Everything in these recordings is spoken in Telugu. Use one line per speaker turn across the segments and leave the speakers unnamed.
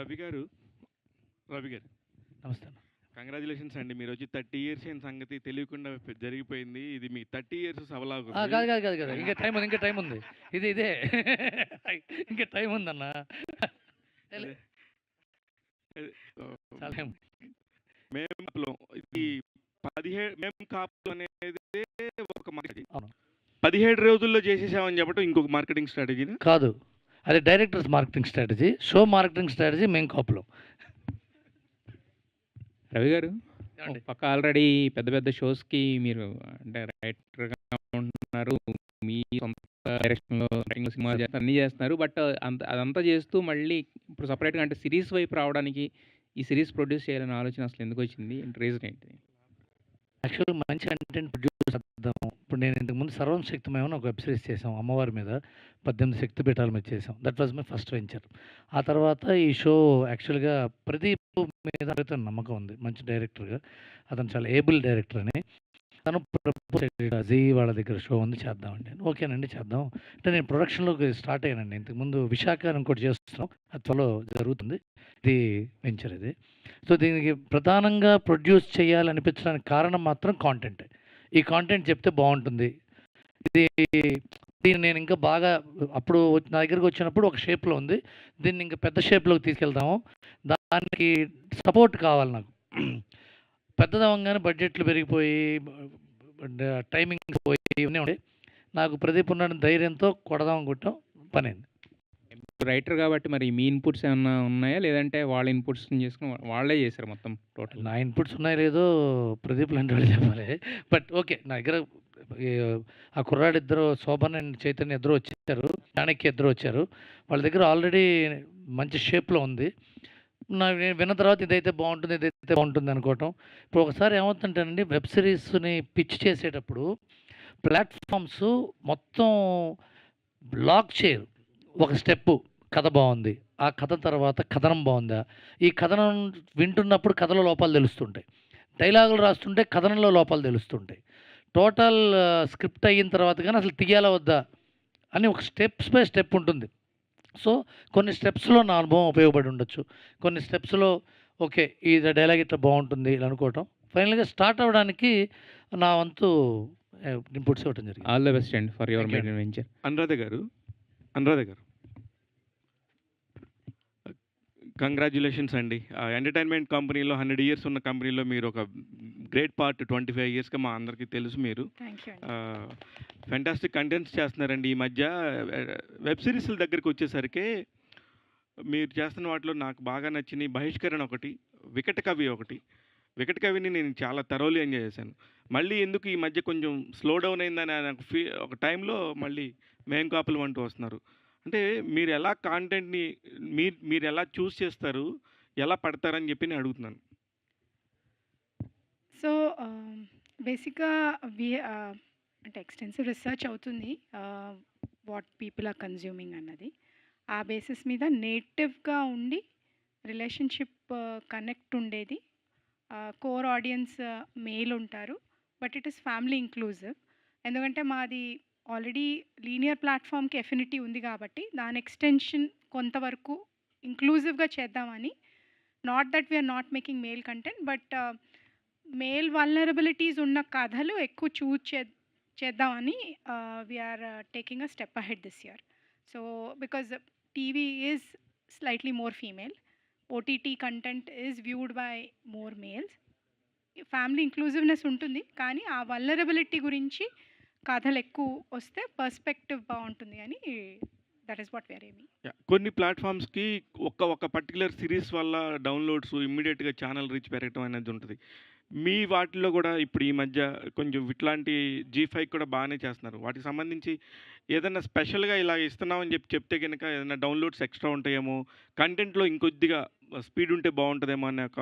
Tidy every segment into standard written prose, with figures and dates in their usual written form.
రవి గారు, రవి గారు
నమస్తే అన్న.
కంగ్రాచులేషన్స్ అండి. మీరు వచ్చి 30 ఇయర్స్ అయిన సంగతి తెలియకుండా జరిగిపోయింది. ఇది మీ 30 ఇయర్స్
కాదు
సభలాగుంది.
కాదు కాదు కాదు కదా, ఇంకా టైం ఉంది, ఇంకా టైం ఉంది. ఇదే ఇంకా టైం ఉందన్న.
అదే. అదే.
చాలా టైం.
మేము ఇది 17 మేము కాపులు అనేది ఒక మార్కెటింగ్.
అవును
17 రోజుల్లో చేసేసామని చెప్పడం ఇంకొక మార్కెటింగ్ స్ట్రాటజీనా?
కాదు, అది directors marketing strategy, show marketing strategy మేము కాపులో.
రవి గారు,
ఏమండి?
ఒక పక్క ఆల్రెడీ పెద్ద పెద్ద షోస్కి మీరు అంటే రైటర్గా ఉంటున్నారు, మీ సొంత డైరెక్షన్లో రైటింగ్ సినిమా చేస్తారు, అన్నీ చేస్తున్నారు. బట్ అదంతా చేస్తూ మళ్ళీ ఇప్పుడు సపరేట్గా అంటే సిరీస్ వైపు రావడానికి ఈ సిరీస్ ప్రొడ్యూస్ చేయాలనే ఆలోచన అసలు ఎందుకు వచ్చింది? రీజన్ ఏంటి?
యాక్చువల్గా మంచి కంటెంట్ ప్రొడ్యూస్ చేద్దాం. ఇప్పుడు నేను ఇంతకుముందు సర్వం శక్తిమయం అని ఒక వెబ్ సిరీస్ చేసాం, అమ్మవారి మీద 18 శక్తిపీఠాల మీద చేసాం. That was my first venture. ఆ తర్వాత ఈ షో యాక్చువల్గా ప్రదీప్ మీద అతను నమ్మకం ఉంది, మంచి డైరెక్టర్గా. అతను చాలా ఏబుల్ డైరెక్టర్ అని. తను ప్రపోజ్ జీ వాళ్ళ దగ్గర షో ఉంది, చేద్దామండి. ఓకేనండి చేద్దాం అంటే నేను ప్రొడక్షన్లోకి స్టార్ట్ అయ్యానండి. ఇంతకుముందు విశాఖ అని ఇంకోటి చేస్తున్నాం, అది త్వరలో జరుగుతుంది. ఇది వెంచర్ ఇది. సో దీనికి ప్రధానంగా ప్రొడ్యూస్ చేయాలనిపించడానికి కారణం మాత్రం కాంటెంట్. ఈ కాంటెంట్ చెప్తే బాగుంటుంది. ఇది దీన్ని నేను ఇంకా బాగా అప్పుడు నా దగ్గరికి వచ్చినప్పుడు ఒక షేప్లో ఉంది, దీన్ని ఇంకా పెద్ద షేప్లోకి తీసుకెళ్తాము. దానికి సపోర్ట్ కావాలి నాకు. పెద్దదవంగానే బడ్జెట్లు పెరిగిపోయి టైమింగ్స్ పోయి ఇవన్నీ ఉండే. నాకు ప్రదీప్ ఉన్న ధైర్యంతో కొడదాం అనుకుంటాం, పనైంది.
రైటర్ కాబట్టి మరి మీ ఇన్పుట్స్ ఏమన్నా ఉన్నాయా, లేదంటే వాళ్ళ ఇన్పుట్స్ చేసుకుని వాళ్ళే చేశారు మొత్తం టోటల్?
నా ఇన్పుట్స్ ఉన్నాయో లేదో ప్రదీప్ లాంటి వాళ్ళు చెప్పాలి. బట్ ఓకే, నా దగ్గర ఆ కుర్రాడు ఇద్దరు, శోభన్ అండ్ చైతన్య ఇద్దరు వచ్చారు, చాణక్య ఇద్దరు వచ్చారు. వాళ్ళ దగ్గర ఆల్రెడీ మంచి షేప్లో ఉంది. నేను విన్న తర్వాత ఇదైతే బాగుంటుంది, ఇదైతే బాగుంటుంది అనుకోవటం. ఇప్పుడు ఒకసారి ఏమవుతుంటానండి, వెబ్ సిరీస్ని పిచ్ చేసేటప్పుడు ప్లాట్ఫామ్స్ మొత్తం లాక్ చేయరు. ఒక స్టెప్పు కథ బాగుంది, ఆ కథ తర్వాత కథనం బాగుందా, ఈ కథనం వింటున్నప్పుడు కథలో లోపాలు తెలుస్తుంటాయి, డైలాగులు రాస్తుంటే కథనంలో లోపాలు తెలుస్తుంటాయి. టోటల్ స్క్రిప్ట్ అయిన తర్వాత కానీ అసలు తీయాలా వద్దా అని ఒక స్టెప్స్ బై స్టెప్ ఉంటుంది. సో కొన్ని స్టెప్స్లో నా అనుభవం ఉపయోగపడి ఉండొచ్చు, కొన్ని స్టెప్స్లో ఓకే ఈ డైలాగ్ ఇట్లా బాగుంటుంది ఇలా అనుకోవటం. ఫైనల్గా స్టార్ట్ అవ్వడానికి నా వంతు ఇన్పుట్స్ ఇవ్వటం జరిగింది.
All the best and for your
Thank you.
Made venture.
Anuradha గారు, కంగ్రాచులేషన్స్ అండి. ఎంటర్టైన్మెంట్ కంపెనీలో 100 ఇయర్స్ ఉన్న కంపెనీలో మీరు ఒక గ్రేట్ పార్ట్ 25 ఇయర్స్గా మా అందరికీ తెలుసు. మీరు
థ్యాంక్ యూ.
ఫ్యాంటాస్టిక్ కంటెంట్స్ చేస్తున్నారండి. ఈ మధ్య వెబ్ సిరీస్ల దగ్గరికి వచ్చేసరికి మీరు చేస్తున్న వాటిలో నాకు బాగా నచ్చినాయి బహిష్కరణ ఒకటి, వికట కవి ఒకటి. వికట కవిని నేను చాలా థరోలీ ఎంజాయ్ చేశాను. మళ్ళీ ఎందుకు ఈ మధ్య కొంచెం స్లో డౌన్ అయిందని నాకు ఒక టైంలో మళ్ళీ మేం కాపులు అంటూ వస్తున్నారు. అంటే మీరు ఎలా కాంటెంట్ని మీరు ఎలా చూస్ చేస్తారు, ఎలా పడతారని చెప్పి నేను అడుగుతున్నాను.
సో బేసిక్గా అంటే ఎక్స్టెన్సివ్ రీసెర్చ్ అవుతుంది వాట్ పీపుల్ ఆర్ కన్జ్యూమింగ్ అన్నది. ఆ బేసిస్ మీద నేటివ్గా ఉండి రిలేషన్షిప్ కనెక్ట్ ఉండేది. కోర్ ఆడియన్స్ మేల్ ఉంటారు, but it is family inclusive. ఎందుకంటే మాది ఆల్రెడీ లీనియర్ ప్లాట్ఫామ్కి ఎఫినిటీ ఉంది కాబట్టి దాని ఎక్స్టెన్షన్ కొంతవరకు ఇంక్లూజివ్గా చేద్దామని. Not that we are not making male content, but male vulnerabilities ఉన్న కథలు ఎక్కువ చేద్దామని we are taking a step ahead this year. So because TV is slightly more female, OTT content is viewed by more males. Family inclusiveness ఉంటుంది, కానీ ఆ వల్నరబిలిటీ గురించి కథలు ఎక్కువ వస్తే పర్స్పెక్టివ్ బాగుంటుంది అని. That is what we are aiming.
కొన్ని ప్లాట్ఫామ్స్కి ఒక పర్టికులర్ సిరీస్ వల్ల డౌన్లోడ్స్ ఇమ్మీడియట్గా ఛానల్ రీచ్ పెరగటం అనేది ఉంటుంది. మీ వాటిలో కూడా ఇప్పుడు ఈ మధ్య కొంచెం ఇట్లాంటి G5 కూడా బాగానే చేస్తున్నారు. వాటికి సంబంధించి ఏదైనా స్పెషల్గా ఇలా ఇస్తున్నామని చెప్తే కనుక ఏదైనా డౌన్లోడ్స్ ఎక్స్ట్రా ఉంటాయేమో, కంటెంట్లో ఇంకొద్దిగా స్పీడ్ ఉంటే బాగుంటుందేమో అనే ఒక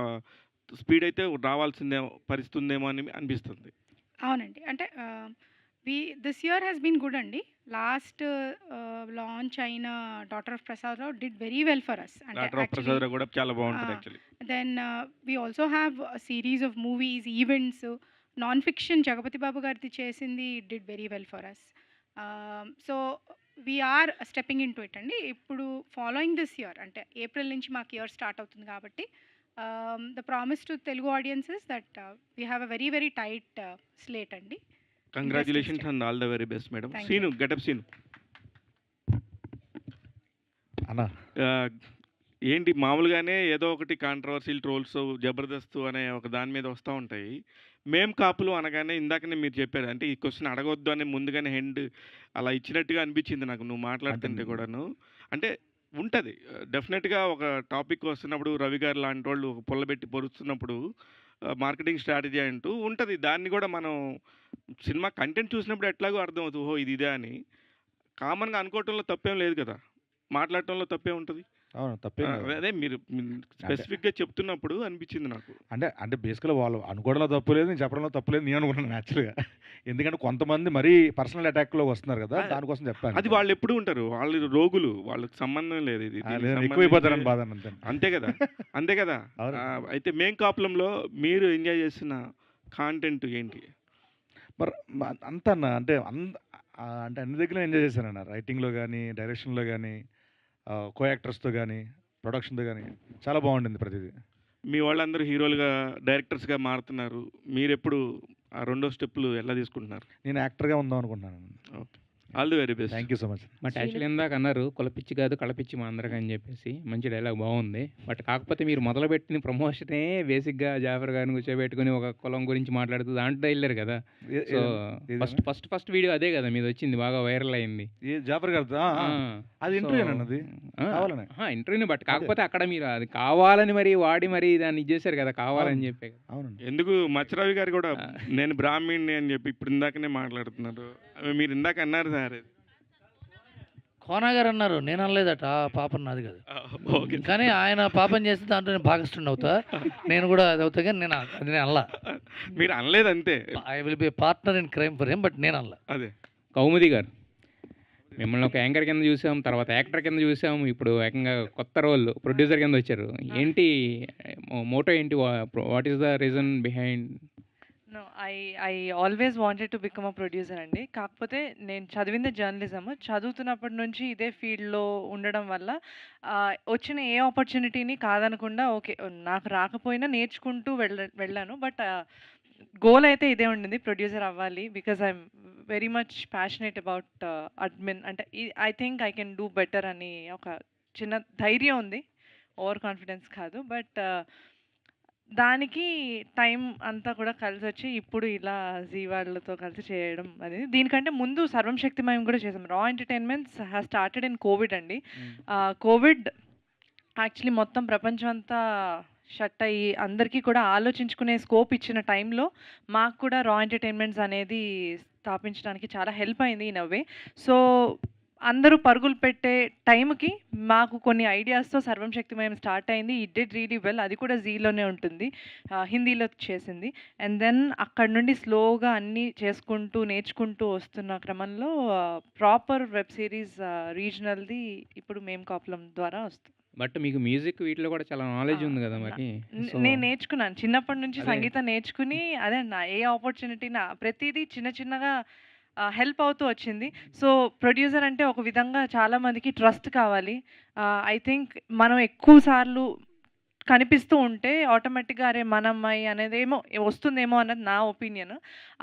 స్పీడ్ అయితే రావాల్సిందే పరిస్థితి ఉందేమో అని అనిపిస్తుంది.
అవునండి, అంటే this year has been good అండి. లాస్ట్ లాంచ్ అయిన daughter of Prasad Rao did very well for us.
Doctor of Prasad Rao కూడా చాలా బాగుంటుంది actually.
Then we also have series of movies, events. Non fiction Jagapathi Babu గారిది చేసింది did very well for us. So we're stepping into it అండి. ఇప్పుడు ఫాలోయింగ్ దిస్ ఇయర్ అంటే ఏప్రిల్ నుంచి మాకు ఇయర్ స్టార్ట్ అవుతుంది కాబట్టి the promise to Telugu audiences that we have a very very tight slate అండి.
Congratulations and all the very best madam.
Thank
Seenu getup Seenu
అన్న
ఏంటి మామూలుగానే ఏదో ఒకటి కాంట్రవర్సీలు ట్రోల్స్ జబర్దస్త్ అనే ఒక దాని మీద వస్తూ ఉంటాయి. మేం కాపులు అనగానే ఇందాకనే మీరు చెప్పారు అంటే ఈ క్వశ్చన్ అడగొద్దు అని ముందుగానే హెండ్ అలా ఇచ్చినట్టుగా అనిపించింది నాకు నువ్వు మాట్లాడుతుంటే కూడాను. అంటే ఉంటుంది డెఫినెట్గా ఒక టాపిక్ వస్తున్నప్పుడు రవి గారు లాంటి వాళ్ళు ఒక పుల్లబెట్టి పొరుస్తున్నప్పుడు మార్కెటింగ్ స్ట్రాటజీ అంటూ ఉంటుంది. దాన్ని కూడా మనం సినిమా కంటెంట్ చూసినప్పుడు ఎట్లాగో అర్థమవుతుంది ఓహో ఇది ఇదే అని. కామన్గా అనుకోవటంలో తప్పేం లేదు కదా, మాట్లాడటంలో తప్పే ఉంటుంది.
అవును తప్పేం కాదు.
అదే మీరు స్పెసిఫిక్గా చెప్తున్నప్పుడు అనిపించింది నాకు.
అంటే బేసికల్గా వాళ్ళు అనుకోవడంలో తప్పు లేదు, నేను చెప్పడంలో తప్పు లేదు నేను అనుకున్నాను యాక్చువల్గా. ఎందుకంటే కొంతమంది మరీ పర్సనల్ అటాక్లో వస్తున్నారు కదా, దానికోసం చెప్పాను.
అది వాళ్ళు ఎప్పుడు ఉంటారు, వాళ్ళు రోగులు, వాళ్ళకి సంబంధం లేదు ఇది దీనికి
ఎక్కువైపోతారని బాధ అంతే.
అంతే కదా అంతే కదా.
అవును.
అయితే మేం కాపులంలో మీరు ఎంజాయ్ చేసిన కాంటెంట్ ఏంటి?
మరి అంత అన్న అంటే అంటే అన్ని దగ్గర ఎంజాయ్ చేశానన్న. రైటింగ్లో కానీ, డైరెక్షన్లో కానీ, కో యాక్టర్స్తో కానీ, ప్రొడక్షన్తో కానీ చాలా బాగుండింది ప్రతిదీ.
మీ వాళ్ళందరూ హీరోలుగా డైరెక్టర్స్గా మారుతున్నారు, మీరెప్పుడు ఆ రెండో స్టెప్లు ఎలా తీసుకుంటున్నారు?
నేను యాక్టర్గా ఉందాం అనుకుంటున్నాను.
Okay, all the very best.
Thank you so much.
But actually ఇందాక అన్నారు కులపిచ్చి కాదు కళపిచ్చి మా అందరికి అని చెప్పేసి, మంచి డైలాగ్ బాగుంది. బట్ కాకపోతే మీరు మొదలుపెట్టిన ప్రమోషనే బేసిక్గా జాఫర్ గారిని కూర్చోబెట్టుకుని ఒక కులం గురించి మాట్లాడుతూ దాంట్లో వెళ్ళారు కదా. సో ఫస్ట్ వీడియో అదే కదా మీది వచ్చింది, బాగా వైరల్ అయింది.
జాఫర్ గారు అది ఇంటర్వ్యూ అన్నది కావాలని
ఇంటర్వ్యూని. బట్ కాకపోతే అక్కడ మీరు అది కావాలని మరి వాడి మరి దాన్ని ఇచ్చేసారు కదా, కావాలని చెప్పే.
అవునండి.
ఎందుకు మచ్చరావి గారు కూడా నేను బ్రాహ్మణ్ణి అని చెప్పి ఇప్పుడు ఇందాకనే మాట్లాడుతున్నారు. మీరు ఇందాక అన్నారు సార్
కోనా గారు అన్నారు, నేను అనలేదట, ఆ పాపం నాది కదా.
ఓకే,
కానీ ఆయన పాపం చేస్తే దాంట్లో నేను భాగస్థుడిని అవుతా, నేను కూడా అది అవుతా. కానీ నేను అనలా,
మీరు అనలేదు అంతే.
I will be partner in crime for him, but నేను అనలా.
అదే
కౌముది గారు మిమ్మల్ని ఒక యాంకర్ కింద చూసాం, తర్వాత యాక్టర్ కింద చూసాం, ఇప్పుడు ఏకంగా కొత్త రోల్ ప్రొడ్యూసర్ కింద వచ్చారు. ఏంటి మోటో ఏంటి, what is the reason behind?
No, I always wanted to become a producer అండి. కాకపోతే నేను చదివింది జర్నలిజం. చదువుతున్నప్పటి నుంచి ఇదే ఫీల్డ్లో ఉండడం వల్ల వచ్చిన ఏ ఆపర్చునిటీని కాదనకుండా ఓకే నాకు రాకపోయినా నేర్చుకుంటూ వెళ్ళాను. బట్ గోల్ అయితే ఇదే ఉండింది, ప్రొడ్యూసర్ అవ్వాలి. Because I'm very much passionate about admin. అంటే I think I can do better అని ఒక చిన్న ధైర్యం ఉంది, ఓవర్ కాన్ఫిడెన్స్ కాదు. బట్ దానికి టైం అంతా కూడా కలిసి వచ్చి ఇప్పుడు ఇలా జీ వాళ్ళతో కలిసి చేయడం అనేది. దీనికంటే ముందు సర్వం శక్తిమయం కూడా చేసాం. రా entertainments has started in Covid అండి. కోవిడ్ యాక్చువల్లీ మొత్తం ప్రపంచం అంతా షట్ అయ్యి అందరికీ కూడా ఆలోచించుకునే స్కోప్ ఇచ్చిన టైంలో మాకు కూడా రా ఎంటర్టైన్మెంట్స్ అనేది స్థాపించడానికి చాలా హెల్ప్ అయింది ఇన్ అ వే. సో అందరూ పరుగులు పెట్టే టైంకి మాకు కొన్ని ఐడియాస్తో సర్వం శక్తిమయం స్టార్ట్ అయింది. It did really well. అది కూడా జీలోనే ఉంటుంది, హిందీలో చేసింది. అండ్ దెన్ అక్కడ నుండి స్లోగా అన్నీ చేసుకుంటూ నేర్చుకుంటూ వస్తున్న క్రమంలో ప్రాపర్ వెబ్ సిరీస్ రీజనల్ది ఇప్పుడు మేం కాపులం ద్వారా వస్తుంది.
బట్ మీకు మ్యూజిక్ వీటిలో కూడా చాలా నాలెడ్జ్ ఉంది కదా మరి.
నేను నేర్చుకున్నాను చిన్నప్పటి నుంచి సంగీతం నేర్చుకుని, అదే నా ఏ ఆపర్చునిటీ ప్రతిదీ చిన్న చిన్నగా హెల్ప్ అవుతూ వచ్చింది. సో ప్రొడ్యూసర్ అంటే ఒక విధంగా చాలామందికి ట్రస్ట్ కావాలి. ఐ థింక్ మనం ఎక్కువ సార్లు కనిపిస్తూ ఉంటే ఆటోమేటిక్గా అరే మన అమ్మాయి అనేది ఏమో వస్తుందేమో అన్నది నా ఒపీనియన్.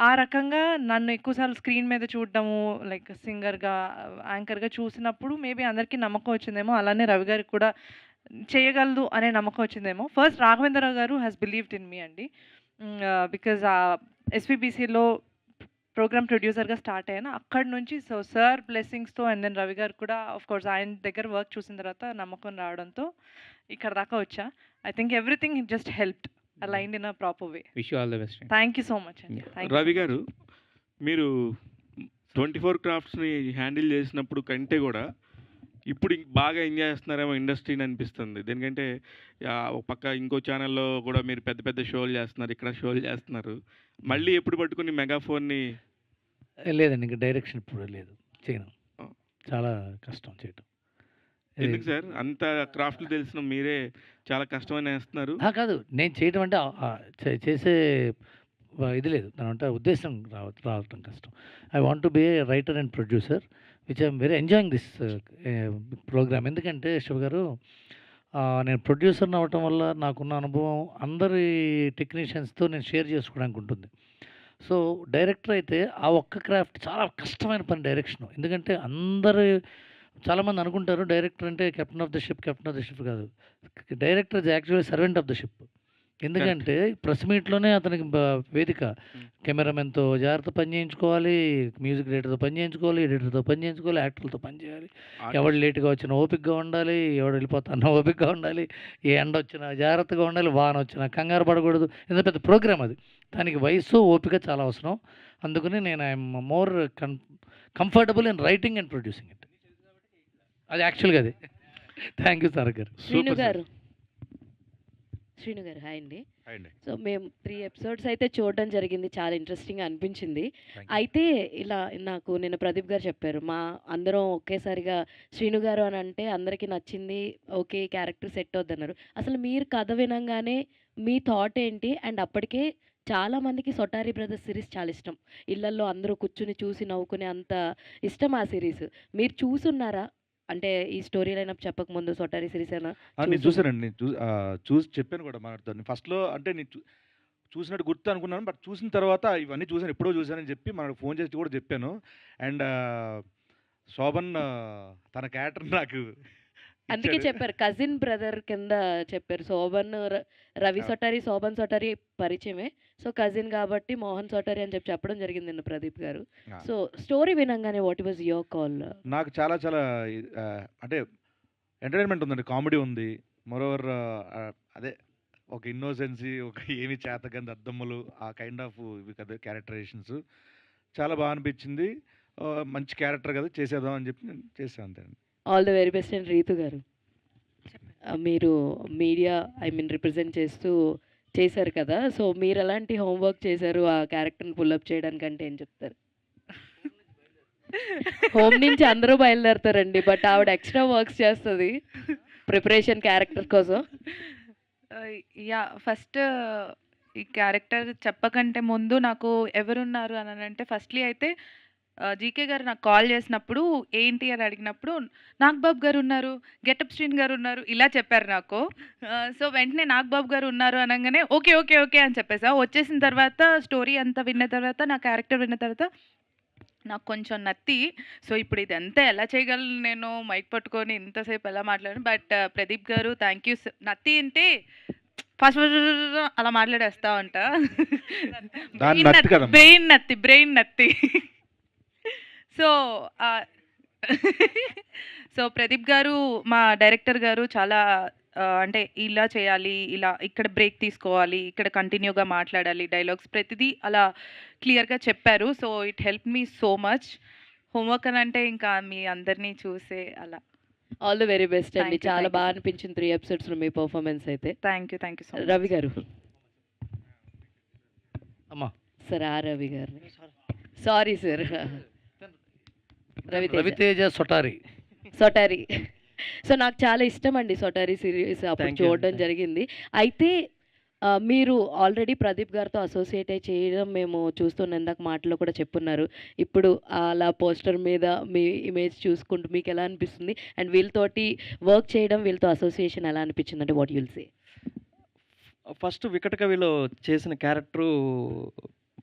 ఆ రకంగా నన్ను ఎక్కువసార్లు స్క్రీన్ మీద చూడడము, లైక్ సింగర్గా యాంకర్గా చూసినప్పుడు మేబీ అందరికీ నమ్మకం వచ్చిందేమో. అలానే రవి గారికి కూడా చేయగలదు అనే నమ్మకం వచ్చిందేమో. ఫస్ట్ రాఘవేంద్రరావు గారు హ్యాస్ బిలీవ్డ్ ఇన్ మీ అండి. బికాజ్ ఎస్విబిసిలో ప్రోగ్రామ్ ప్రొడ్యూసర్గా స్టార్ట్ అయ్యాను అక్కడి నుంచి. సో సార్ బ్లెస్సింగ్స్తో అండ్ దెన్ రవి గారు కూడా ఆఫ్ కోర్స్ ఆయన దగ్గర వర్క్ చూసిన తర్వాత నమ్మకం రావడంతో ఇక్కడ దాకా వచ్చా. I think everything just helped aligned in a proper way.
Wish you all the best.
Thank you so much అండి.
రవి గారు, మీరు 24 క్రాఫ్ట్స్ని హ్యాండిల్ చేసినప్పుడు కంటే కూడా ఇప్పుడు బాగా ఎంజాయ్ చేస్తున్నారేమో ఇండస్ట్రీని అనిపిస్తుంది. దేనికంటే ఒక పక్క ఇంకో ఛానల్లో కూడా మీరు పెద్ద పెద్ద షోలు చేస్తున్నారు, ఇక్కడ షోలు చేస్తున్నారు. మళ్ళీ ఎప్పుడు పట్టుకుని మెగాఫోన్ని?
లేదండి, ఇంకా డైరెక్షన్ ఇప్పుడు లేదు, చేయను. చాలా కష్టం చేయటం.
ఎందుకు సార్ అంత క్రాఫ్ట్లు తెలిసిన మీరే చాలా కష్టమని వేస్తున్నారు?
కాదు, నేను చేయటం అంటే చేసే ఇది లేదు, దాని అంటే ఉద్దేశం రావటం కష్టం. I want to be a writer and producer. Which I'm very enjoying this programme. ఎందుకంటే శివ గారు, నేను ప్రొడ్యూసర్ని అవ్వటం వల్ల నాకున్న అనుభవం అందరి టెక్నీషియన్స్తో నేను షేర్ చేసుకోవడానికి ఉంటుంది. సో డైరెక్టర్ అయితే ఆ ఒక్క క్రాఫ్ట్ చాలా కష్టమైన పని డైరెక్షన్. ఎందుకంటే చాలామంది అనుకుంటారు డైరెక్టర్ అంటే కెప్టెన్ ఆఫ్ ద షిప్ కాదు. Director is actually servant of the ship. ఎందుకంటే ప్రెస్ మీట్లోనే అతనికి వేదిక. కెమెరామెన్తో జాగ్రత్త పని చేయించుకోవాలి, మ్యూజిక్ డైరెక్టర్తో పని చేయించుకోవాలి, ఎడిటర్తో పని చేయించుకోవాలి, యాక్టర్లతో పని చేయాలి. ఎవడు లేట్గా వచ్చినా ఓపికగా ఉండాలి, ఎవడు వెళ్ళిపోతానో ఓపికగా ఉండాలి, ఏ ఎండ వచ్చినా జాగ్రత్తగా ఉండాలి, వాన వచ్చినా కంగారు పడకూడదు. ఎంత పెద్ద ప్రోగ్రామ్ అది. దానికి వయసు, ఓపిక చాలా అవసరం. అందుకని నేను I'm more comfortable in writing and producing it. అది యాక్చువల్గా అది. థ్యాంక్ యూ సార్ గారు.
శ్రీను గారు హాయ్ అండి.
అండి.
సో మేము 3 ఎపిసోడ్స్ అయితే చూడడం జరిగింది. చాలా ఇంట్రెస్టింగ్గా అనిపించింది. అయితే ఇలా నాకు నిన్న ప్రదీప్ గారు చెప్పారు, మా అందరం ఒకేసారిగా శ్రీను గారు అని అంటే అందరికీ నచ్చింది, ఓకే క్యారెక్టర్ సెట్ అవుద్దన్నారు. అసలు మీరు కథ వినంగానే మీ థాట్ ఏంటి? అండ్ అప్పటికే చాలామందికి సొటారి బ్రదర్స్ సిరీస్ చాలా ఇష్టం. ఇళ్లల్లో అందరూ కూర్చుని చూసి నవ్వుకునే అంత ఇష్టం ఆ సిరీస్. మీరు చూసున్నారా? అంటే ఈ స్టోరీ లైనప్ చెప్పకముందు సొటారి సిరీస్ అయినా
నేను చూసానండి. నేను చూసి చెప్పాను కూడా మనతో. ఫస్ట్లో అంటే నేను చూసినట్టు గుర్తు అనుకున్నాను, బట్ చూసిన తర్వాత ఇవన్నీ చూసాను, ఎప్పుడో చూసానని చెప్పి మనకు ఫోన్ చేసి కూడా చెప్పాను. అండ్ శోభన్ తన క్యారెక్టర్ నాకు
అందుకే చెప్పారు కజిన్ బ్రదర్ కింద చెప్పారు. రవి సొటారి, శోభన్ సొటారి పరిచయమే. సో కజిన్ కాబట్టి మోహన్ సొటారి అని చెప్పడం జరిగింది నిన్న ప్రదీప్ గారు. సో స్టోరీ వినంగానే వాట్ వాజ్ యువర్ కాల్?
నాకు చాలా చాలా అంటే ఎంటర్టైన్మెంట్ ఉందండి, కామెడీ ఉంది. మోరోవర్ అదే ఒక ఇన్నోసెన్సీ, ఒక ఏమి చేతకంది అద్దమ్మలు, ఆ కైండ్ ఆఫ్ ఇవి కదా క్యారెక్టరైజేషన్స్ చాలా బాగా అనిపించింది. మంచి క్యారెక్టర్ కదా, చేసేద్దాం అని చెప్పి నేను చేసాను అంతే అండి.
All the very best. And Ritu గారు, మీరు మీడియా రిప్రజెంట్ చేస్తూ చేశారు కదా, సో మీరు ఎలాంటి హోంవర్క్ చేశారు ఆ క్యారెక్టర్ని పుల్అప్ చేయడానికంటే ఏం చెప్తారు? హోమ్ నుంచి అందరూ బయలుదేరుతారండి, బట్ ఆవిడ ఎక్స్ట్రా వర్క్స్ చేస్తుంది ప్రిపరేషన్ క్యారెక్టర్ కోసం.
ఫస్ట్ ఈ క్యారెక్టర్ చెప్పకంటే ముందు నాకు ఎవరున్నారు అని అంటే ఫస్ట్లీ అయితే జీకే గారు నాకు కాల్ చేసినప్పుడు ఏంటి అని అడిగినప్పుడు నాగబాబు గారు ఉన్నారు, గెటప్ శ్రీన్ గారు ఉన్నారు ఇలా చెప్పారు నాకు. సో వెంటనే నాగబాబు గారు ఉన్నారు అనగానే ఓకే ఓకే ఓకే అని చెప్పేసా. వచ్చేసిన తర్వాత స్టోరీ అంతా విన్న తర్వాత, నా క్యారెక్టర్ విన్న తర్వాత నాకు కొంచెం నత్తి. సో ఇప్పుడు ఇదంతా ఎలా చేయగలను నేను మైక్ పట్టుకొని ఇంతసేపు ఎలా మాట్లాడాను. బట్ ప్రదీప్ గారు థ్యాంక్ యూ. నత్తి అంటే ఫస్ట్ అలా మాట్లాడేస్తా ఉంటా. బ్రెయిన్ నత్తి. సో ప్రదీప్ గారు మా డైరెక్టర్ గారు చాలా అంటే ఇలా చేయాలి, ఇలా ఇక్కడ బ్రేక్ తీసుకోవాలి, ఇక్కడ కంటిన్యూగా మాట్లాడాలి, డైలాగ్స్ ప్రతిదీ అలా క్లియర్గా చెప్పారు. So it help me so much. Homework అని అంటే ఇంకా మీ అందరినీ చూసే అలా.
ఆల్ ద వెరీ బెస్ట్ అండి. చాలా బాగా అనిపించింది 3 ఎపిసోడ్స్లో మీ పర్ఫార్మెన్స్ అయితే.
Thank you so much.
Ravi గారు
అమ్మా
సార్, రవి గారు సారీ సార్,
రవితేజ సొటారి.
సో నాకు చాలా ఇష్టం అండి సొటారి సిరీస్, అప్పుడు చూడడం జరిగింది. అయితే మీరు ఆల్రెడీ ప్రదీప్ గారితో అసోసియేట్ అయి చేయడం మేము చూస్తున్న ఇందాక మాటలో కూడా చెప్పున్నారు. ఇప్పుడు అలా పోస్టర్ మీద మీ ఇమేజ్ చూసుకుంటూ మీకు ఎలా అనిపిస్తుంది? అండ్ వీళ్ళతోటి వర్క్ చేయడం, వీళ్ళతో అసోసియేషన్ ఎలా అనిపించింది అంటే వాట్ యుల్ సే?
ఫస్ట్ వికట కవిలో చేసిన క్యారెక్టరు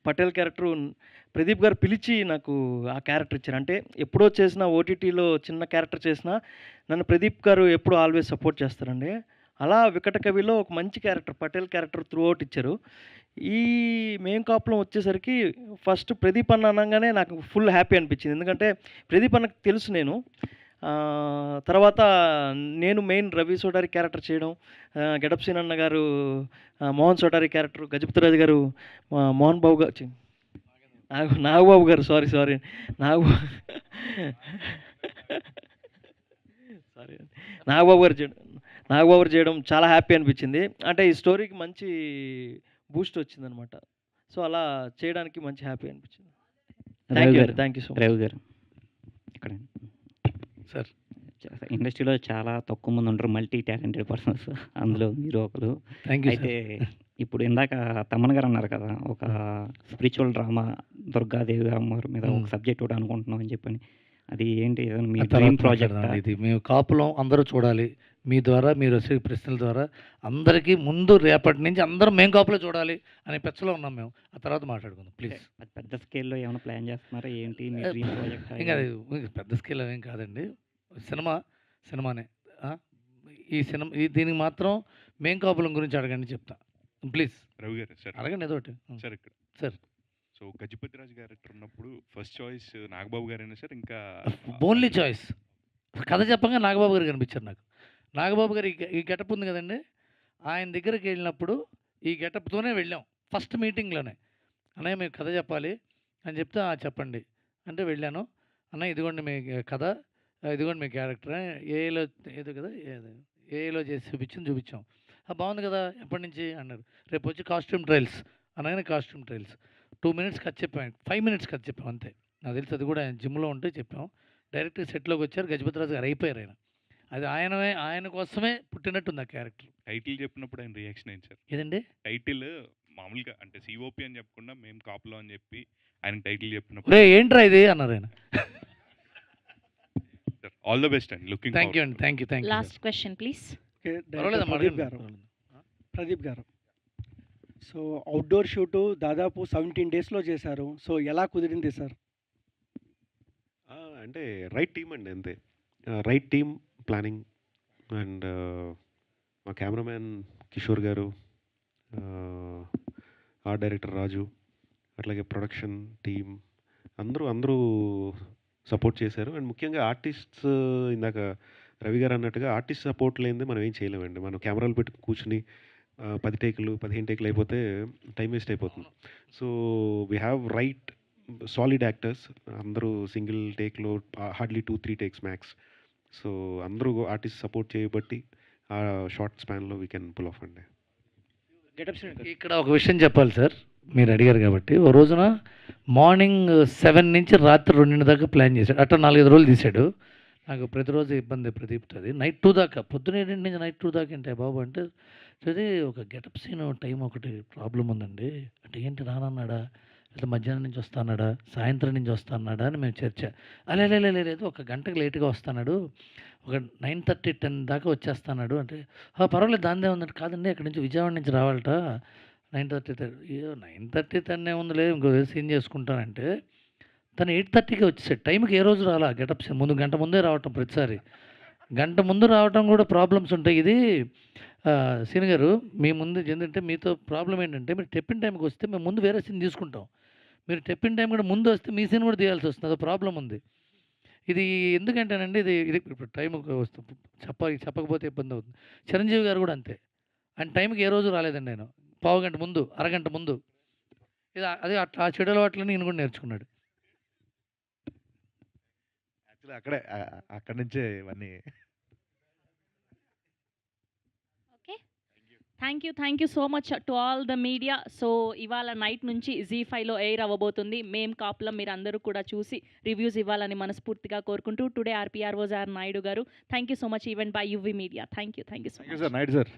పటేల్ క్యారెక్టరు ప్రదీప్ గారు పిలిచి నాకు ఆ క్యారెక్టర్ ఇచ్చారు. అంటే ఎప్పుడో చేసిన ఓటీటీలో చిన్న క్యారెక్టర్ చేసినా నన్ను ప్రదీప్ గారు ఎప్పుడు ఆల్వేస్ సపోర్ట్ చేస్తారండి. అలా వికట కవిలో ఒక మంచి character Patel character through out ఇచ్చారు. ఈ మెయిన్ కాపులం వచ్చేసరికి ఫస్ట్ ప్రదీప్ అన్న అనగానే నాకు ఫుల్ హ్యాపీ అనిపించింది. ఎందుకంటే ప్రదీప్ అన్నకు తెలుసు నేను. తర్వాత నేను మెయిన్ రవి సోటారి క్యారెక్టర్ చేయడం, గెటప్ సీన్ అన్న గారు మోహన్ సోటారి క్యారెక్టర్, గజపతిరాజు గారు మోహన్ బాబు గారు నాగబాబు గారు సారీ నాగబాబు గారు చేయడం చాలా హ్యాపీ అనిపించింది. అంటే ఈ స్టోరీకి మంచి బూస్ట్ వచ్చిందనమాట. సో అలా చేయడానికి మంచి హ్యాపీ అనిపించింది. Thank you so much.
Ravi గారు ఇక్కడ
సార్
ఇండస్ట్రీలో చాలా తక్కువ మంది ఉంటారు మల్టీ టాలెంటెడ్ పర్సన్స్, అందులో మీరు ఒకరు. అయితే ఇప్పుడు ఇందాక తమన్ గారు అన్నారు కదా, ఒక స్పిరిచువల్ డ్రామా దుర్గాదేవి అమ్మవారి మీద ఒక సబ్జెక్ట్ కూడా అనుకుంటున్నాం అని చెప్పని. అది ఏంటి ఏదైనా మీ
ఆ తర్వాత
డ్రీమ్ ప్రాజెక్టా?
మాట్లాడదాం. ఇది మేము కాపులం అందరూ చూడాలి. మీ ద్వారా మీరు వచ్చే ప్రశ్నల ద్వారా అందరికీ ముందు రేపటి నుంచి అందరం మేము కాపులో చూడాలి అనే పెచ్చలో ఉన్నాం మేము. ఆ తర్వాత మాట్లాడుకుందాం
అంటే
ప్లీజ్.
అది పెద్ద స్కేల్‌లో ఏమైనా ప్లాన్ చేస్తున్నారా? ఏంటి మీ
ఆహ్,
డ్రీమ్ ప్రాజెక్టా
ఇంకా అది
ఏది?
పెద్ద స్కేల్ అవేం కాదండి. సినిమానే. ఆ! దీనికి మాత్రం మేం కాపులం గురించి అడగండి చెప్తా. ప్లీజ్
రవి గారు సార్
అడగండి ఏదో ఒకటి.
సార్ ఇక్కడ
సార్
సో గజపతి రాజు క్యారెక్టర్ ఉన్నప్పుడు ఫస్ట్ చాయిస్ నాగబాబు గారైనా సార్ ఇంకా
ఓన్లీ చాయిస్. కథ చెప్పంగా నాగబాబు గారు కనిపించారు నాకు. నాగబాబు గారు ఈ గెటప్ ఉంది కదండీ! ఆయన దగ్గరికి వెళ్ళినప్పుడు ఈ గెటప్‌తోనే వెళ్ళాం. ఫస్ట్ మీటింగ్‌లోనే. అన్నయ్య మీకు కథ చెప్పాలి అని చెప్తే, "ఆ! చెప్పండి" అంటే వెళ్ళాను. అన్నయ్య ఇదిగోండి మీ కథ, ఇదిగోండి మీ క్యారెక్టర్ ఏఐలో ఏదో కదా ఏఐలో చేసి చూపించాం. బాగుంది కదా! ఎప్పటినుంచి అన్నారు. రేపొచ్చి కాస్ట్యూమ్ ట్రయల్స్ అనగానే కాస్ట్యూమ్ ట్రయల్స్. 2 మినిట్స్ కథ చెప్పాం. 5 మినిట్స్ కథ చెప్పాం అంతే. నాకు తెలిసి అది కూడా ఆయన జిమ్‌లో ఉంటే చెప్పాం. డైరెక్ట్‌గా సెట్‌లోకి వచ్చారు. గజపతిరాజు గారు అయిపోయారు ఆయన. అది ఆయన కోసమే పుట్టినట్టుంది ఆ క్యారెక్టర్.
టైటిల్ చెప్పినప్పుడు ఆయన రియాక్షన్ ఏంటి సార్?
ఏదండి?
టైటిల్ మామూలుగా అంటే సిఓపి అని చెప్పకుండా మేము కాపులో అని చెప్పి ఆయన టైటిల్
"ఒరేయ్
చెప్పినప్పుడు
ఏంట్రా ఇది" అన్నారు ఆయన.
ఆల్ ద బెస్ట్ అండి. లుకింగ్
థ్యాంక్ యూ అండి. Thank you sir.
Last question please.
Okay.
పర్వాలేదమ్మా
ప్రదీప్
అడగండి.
గారు
పర్వాలేదు.
ప్రదీప్ గారు సో అవుట్డోర్ షూటు దాదాపు 17 డేస్లో చేశారు. సో ఎలా కుదిరింది సార్?
అంటే రైట్ టీమ్ అండి అంతే. రైట్ టీమ్ ప్లానింగ్ అండ్ మా కెమెరామ్యాన్ కిషోర్ గారు, ఆర్ట్ డైరెక్టర్ రాజు, అట్లాగే ప్రొడక్షన్ టీమ్ అందరూ సపోర్ట్ చేశారు. అండ్ ముఖ్యంగా ఆర్టిస్ట్స్ ఇందాక రవి గారు అన్నట్టుగా ఆర్టిస్ట్ సపోర్ట్ లేనిదే మనం ఏం చేయలేమండి. మనం కెమెరాలు పెట్టి కూర్చుని 10 టేకులు 15 టేకులు అయిపోతే టైం వేస్ట్ అయిపోతుంది. So we have right solid actors. అందరూ సింగిల్ టేక్లో హార్డ్లీ 2-3 టేక్స్ మ్యాక్స్. సో అందరూ ఆర్టిస్ట్ సపోర్ట్ చేయబట్టి ఆ షార్ట్ స్పాన్లో వీ కెన్ పుల్ ఆఫ్ అండి.
ఇక్కడ ఒక విషయం చెప్పాలి సార్. మీరు అడిగారు కాబట్టి, ఓ రోజున మార్నింగ్ 7 నుంచి రాత్రి 2 దాకా ప్లాన్ చేశాడు. అట్లా 4-5 రోజులు తీశాడు. నాకు ప్రతిరోజు ఇబ్బంది ప్రదీప్‌తోది. నైట్ 2 దాకా, పొద్దున 7 నుంచి నైట్ 2 దాకా ఏంటే బాబు అంటే, అది ఒక గెటప్ సీన్ టైం ఒకటి ప్రాబ్లమ్ ఉందండి. అంటే ఏంటి రానన్నాడా? లేదా మధ్యాహ్నం నుంచి వస్తా అన్నాడా? సాయంత్రం నుంచి వస్తా అన్నాడా? అని మేము చర్చ. లేదు ఒక గంటకి లేట్‌గా వస్తాన్నాడు. ఒక 9:30, 10 దాకా వచ్చేస్తాన్నాడు అంటే, పర్వాలేదు దానిదేముందంటే, కాదండి అక్కడి నుంచి విజయవాడ నుంచి రావాలట 9:30 అయ్యో 9:30, 10 ఏముందిలే ఇంకో సీన్ చేసుకుంటానంటే, తను 8:30కే వచ్చేసాడు. టైంకి ఏ రోజు రాలా గెటప్ సీన్ ముందు గంట ముందే రావటం ప్రతిసారి. గంట ముందు రావటం కూడా ప్రాబ్లమ్స్ ఉంటాయి. ఇది సీన్ గారు మీ ముందు ఏంటంటే మీతో ప్రాబ్లమ్ ఏంటంటే, మీరు చెప్పిన టైంకి వస్తే మేము ముందు వేరే సీన్ తీసుకుంటాం. మీరు చెప్పిన టైం కూడా ముందు వస్తే మీ సీన్ కూడా తీయాల్సి వస్తుంది. అదో ప్రాబ్లమ్ ఉంది. ఇది ఎందుకంటేనండి ఇది ఇప్పుడు టైంకి వస్తుంది చెప్పకపోతే ఇబ్బంది అవుతుంది. చిరంజీవి గారు కూడా అంతే. ఆయన టైంకి ఏ రోజు రాలేదండి ఆయన. పావుగంట ముందు, అరగంట ముందు. అదే అట్లా ఆ చెడు అలవాట్లని ఈయన కూడా నేర్చుకున్నాడు.
యాక్చువల్లీ అక్కడి నుంచే ఇవన్నీ.
Okay. Thank you so much to all the media. So ఇవాళ నైట్ నుంచి జీ5లో ఎయిర్ అవ్వబోతుంది. మేం కాపులం మీరు అందరూ కూడా చూసి రివ్యూస్ ఇవ్వాలని మనస్ఫూర్తిగా కోరుకుంటూ టుడే ఆర్‌పిఆర్ఓస్ ఆర్ నాయుడు గారు. Thank you so much event by UV media. Thank you so much.
Sir Naidu sir.